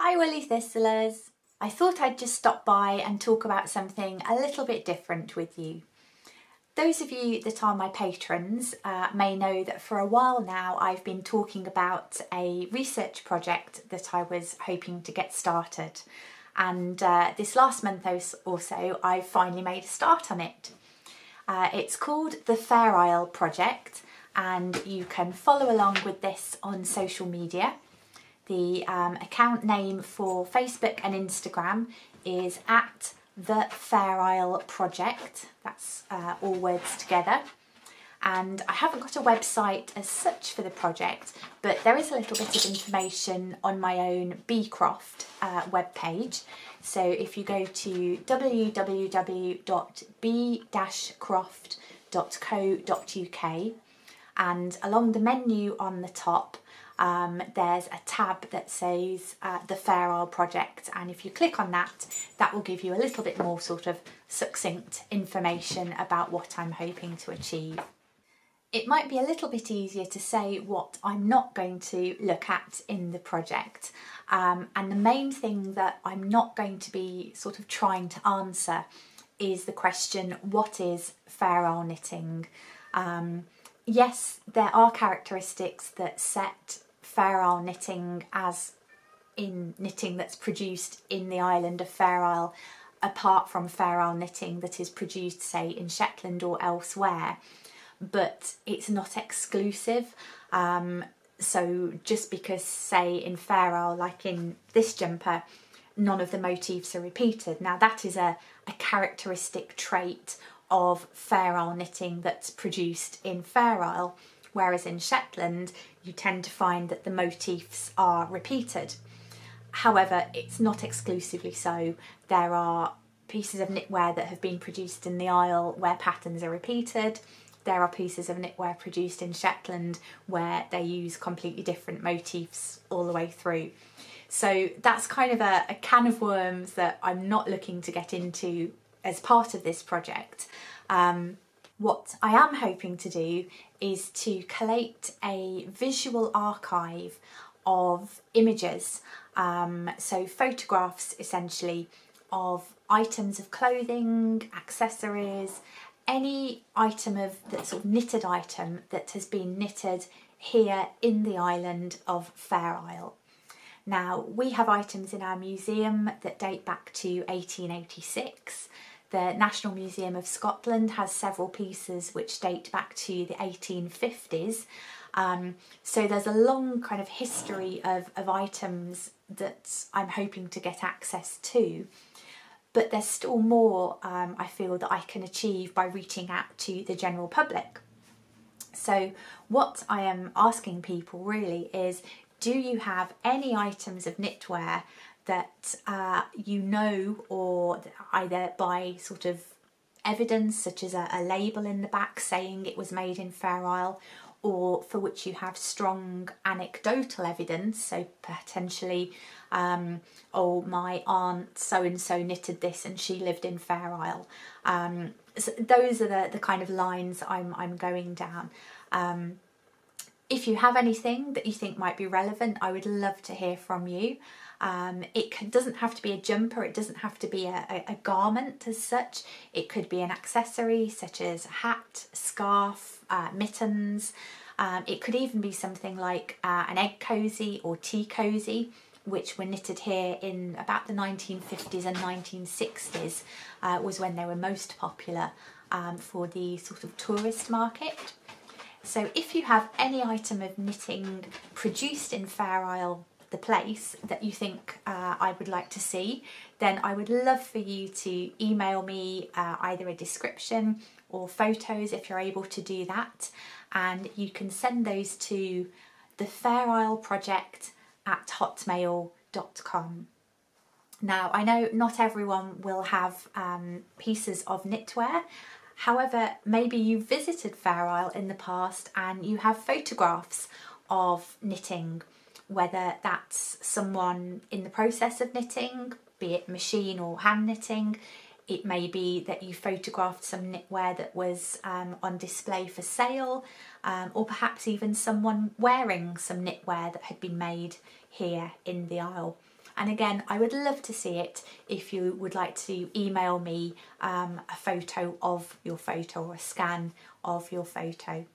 Hi Woolly Thistlers! I thought I'd just stop by and talk about something a little bit different with you. Those of you that are my patrons may know that for a while now I've been talking about a research project that I was hoping to get started, and this last month or so I've finally made a start on it. It's called the Fair Isle Project, and you can follow along with this on social media. The account name for Facebook and Instagram is at the Fair Isle Project. That's all words together. And I haven't got a website as such for the project, but there is a little bit of information on my own Beecroft webpage. So if you go to www.b-croft.co.uk, and along the menu on the top there's a tab that says the Fair Isle Project, and if you click on that, that will give you a little bit more sort of succinct information about what I'm hoping to achieve. It might be a little bit easier to say what I'm not going to look at in the project, and the main thing that I'm not going to be sort of trying to answer is the question, what is Fair Isle knitting? Yes, there are characteristics that set Fair Isle knitting, as in knitting that's produced in the island of Fair Isle, apart from Fair Isle knitting that is produced, say, in Shetland or elsewhere, but it's not exclusive. So just because, say, in Fair Isle, like in this jumper, none of the motifs are repeated. Now that is a characteristic trait of Fair Isle knitting that's produced in Fair Isle, whereas in Shetland you tend to find that the motifs are repeated. However, it's not exclusively so. There are pieces of knitwear that have been produced in the Isle where patterns are repeated. There are pieces of knitwear produced in Shetland where they use completely different motifs all the way through. So that's kind of a can of worms that I'm not looking to get into as part of this project. What I am hoping to do is to collate a visual archive of images, so photographs essentially of items of clothing, accessories, any item of that sort of knitted item that has been knitted here in the island of Fair Isle. Now, we have items in our museum that date back to 1886. The National Museum of Scotland has several pieces which date back to the 1850s. So there's a long kind of history of items that I'm hoping to get access to. But there's still more I feel that I can achieve by reaching out to the general public. So what I am asking people really is, do you have any items of knitwear that you know, or either by sort of evidence such as a label in the back saying it was made in Fair Isle, or for which you have strong anecdotal evidence, so potentially oh, my aunt so-and-so knitted this and she lived in Fair Isle. So those are the kind of lines I'm going down. If you have anything that you think might be relevant, I would love to hear from you. It doesn't have to be a jumper, it doesn't have to be a garment as such. It could be an accessory such as a hat, scarf, mittens. It could even be something like an egg cosy or tea cosy, which were knitted here in about the 1950s and 1960s, was when they were most popular for the sort of tourist market. So if you have any item of knitting produced in Fair Isle, the place, that you think I would like to see, then I would love for you to email me either a description or photos if you're able to do that, and you can send those to thefairisleproject@hotmail.com. Now, I know not everyone will have pieces of knitwear. However, maybe you visited Fair Isle in the past and you have photographs of knitting, whether that's someone in the process of knitting, be it machine or hand knitting. It may be that you photographed some knitwear that was on display for sale, or perhaps even someone wearing some knitwear that had been made here in the Isle. And again, I would love to see it if you would like to email me a photo of your photo or a scan of your photo.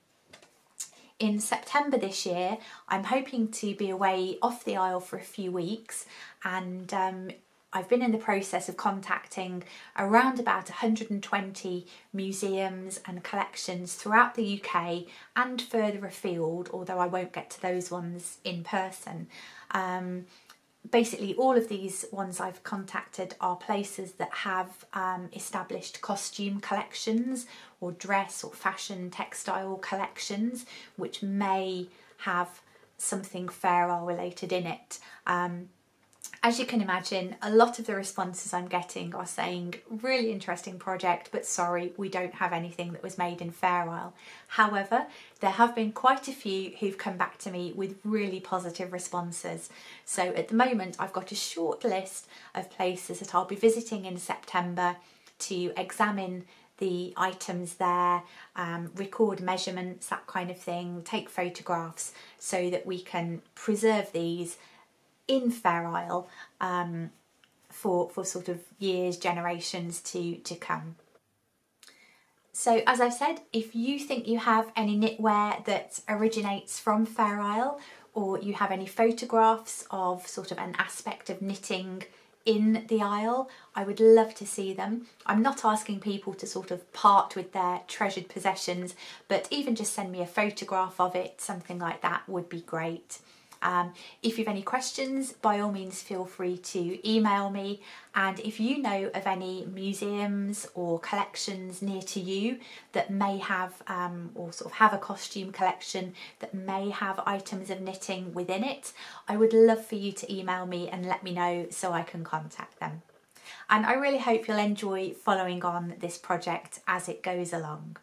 In September this year, I'm hoping to be away off the Isle for a few weeks, and I've been in the process of contacting around about 120 museums and collections throughout the UK and further afield, although I won't get to those ones in person. Basically, all of these ones I've contacted are places that have established costume collections or dress or fashion textile collections, which may have something Fair Isle related in it. As you can imagine, a lot of the responses I'm getting are saying, really interesting project, but sorry, we don't have anything that was made in Fair Isle. However, there have been quite a few who've come back to me with really positive responses. So at the moment, I've got a short list of places that I'll be visiting in September to examine the items there, record measurements, that kind of thing, take photographs so that we can preserve these in Fair Isle for sort of years, generations to come. So as I've said, if you think you have any knitwear that originates from Fair Isle, or you have any photographs of sort of an aspect of knitting in the Isle, I would love to see them. I'm not asking people to sort of part with their treasured possessions, but even just send me a photograph of it, something like that would be great. If you have any questions, by all means feel free to email me, and if you know of any museums or collections near to you that may have or sort of have a costume collection that may have items of knitting within it, I would love for you to email me and let me know so I can contact them. And I really hope you'll enjoy following on this project as it goes along.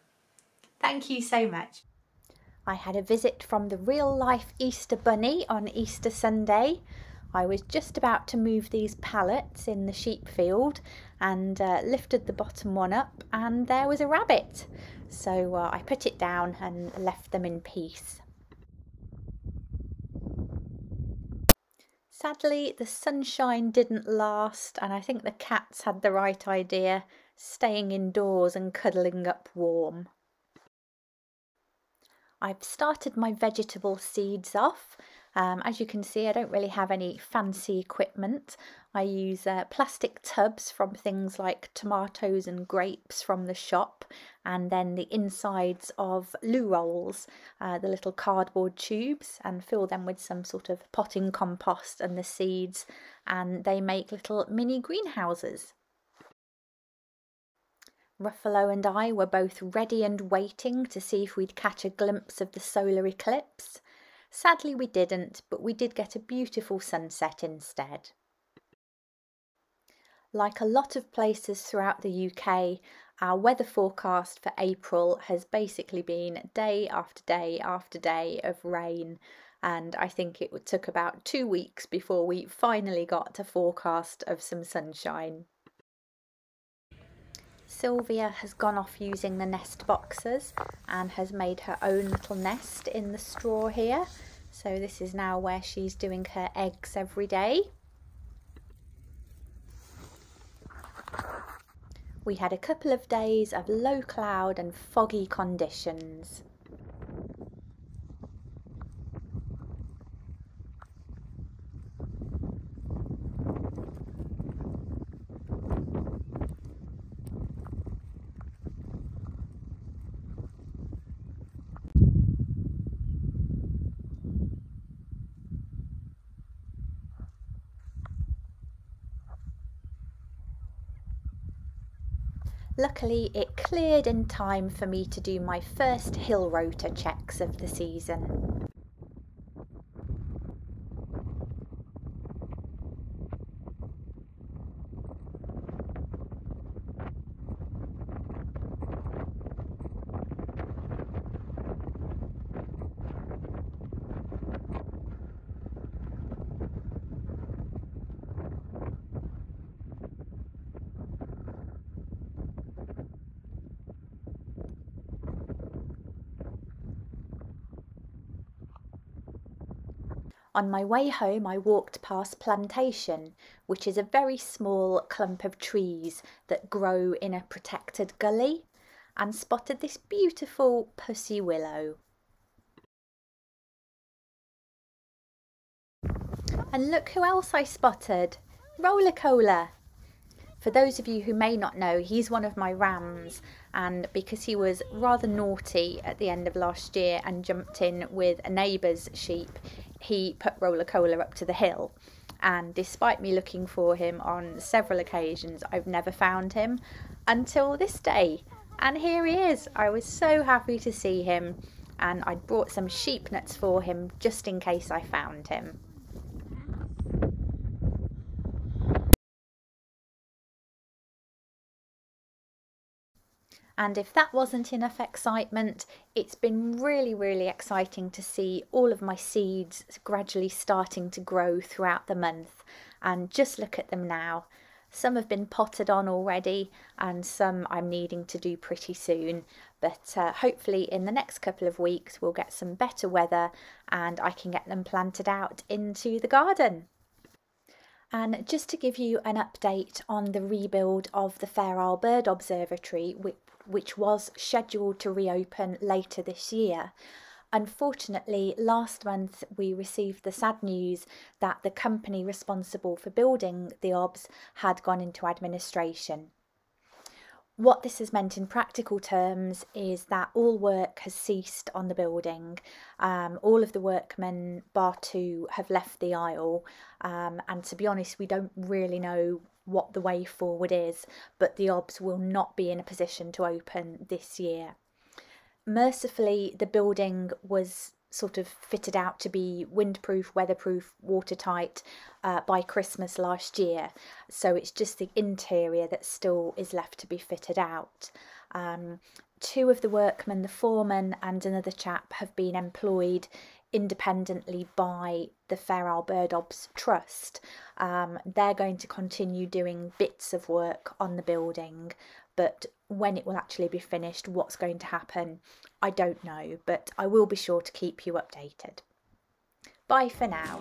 Thank you so much. I had a visit from the real-life Easter Bunny on Easter Sunday. I was just about to move these pallets in the sheep field and lifted the bottom one up, and there was a rabbit. So I put it down and left them in peace. Sadly, the sunshine didn't last, and I think the cats had the right idea, staying indoors and cuddling up warm. I've started my vegetable seeds off. As you can see, I don't really have any fancy equipment. I use plastic tubs from things like tomatoes and grapes from the shop, and then the insides of loo rolls, the little cardboard tubes, and fill them with some sort of potting compost and the seeds, and they make little mini greenhouses. Ruffalo and I were both ready and waiting to see if we'd catch a glimpse of the solar eclipse. Sadly we didn't, but we did get a beautiful sunset instead. Like a lot of places throughout the UK, our weather forecast for April has basically been day after day after day of rain, and I think it took about 2 weeks before we finally got a forecast of some sunshine. Sylvia has gone off using the nest boxes and has made her own little nest in the straw here. So this is now where she's doing her eggs every day. We had a couple of days of low cloud and foggy conditions. Luckily, it cleared in time for me to do my first hill rotor checks of the season. On my way home I walked past Plantation, which is a very small clump of trees that grow in a protected gully, and spotted this beautiful pussy willow. And look who else I spotted! Roller Cola! For those of you who may not know, he's one of my rams, and because he was rather naughty at the end of last year and jumped in with a neighbour's sheep, he put Roller Cola up to the hill. And despite me looking for him on several occasions, I've never found him until this day. And here he is. I was so happy to see him, and I'd brought some sheep nuts for him just in case I found him. And if that wasn't enough excitement, it's been really exciting to see all of my seeds gradually starting to grow throughout the month. And just look at them now. Some have been potted on already, and some I'm needing to do pretty soon. But hopefully in the next couple of weeks we'll get some better weather and I can get them planted out into the garden. And just to give you an update on the rebuild of the Fair Isle Bird Observatory, which was scheduled to reopen later this year. Unfortunately, last month we received the sad news that the company responsible for building the OBS had gone into administration. What this has meant in practical terms is that all work has ceased on the building. All of the workmen, bar two, have left the Isle, and to be honest, we don't really know what the way forward is, but the OBS will not be in a position to open this year. Mercifully, the building was sort of fitted out to be windproof, weatherproof, watertight by Christmas last year, so it's just the interior that still is left to be fitted out. Two of the workmen, the foreman and another chap, have been employed independently by the Fair Isle Bird Obs Trust. They're going to continue doing bits of work on the building, but when it will actually be finished, what's going to happen, I don't know, but I will be sure to keep you updated. Bye for now.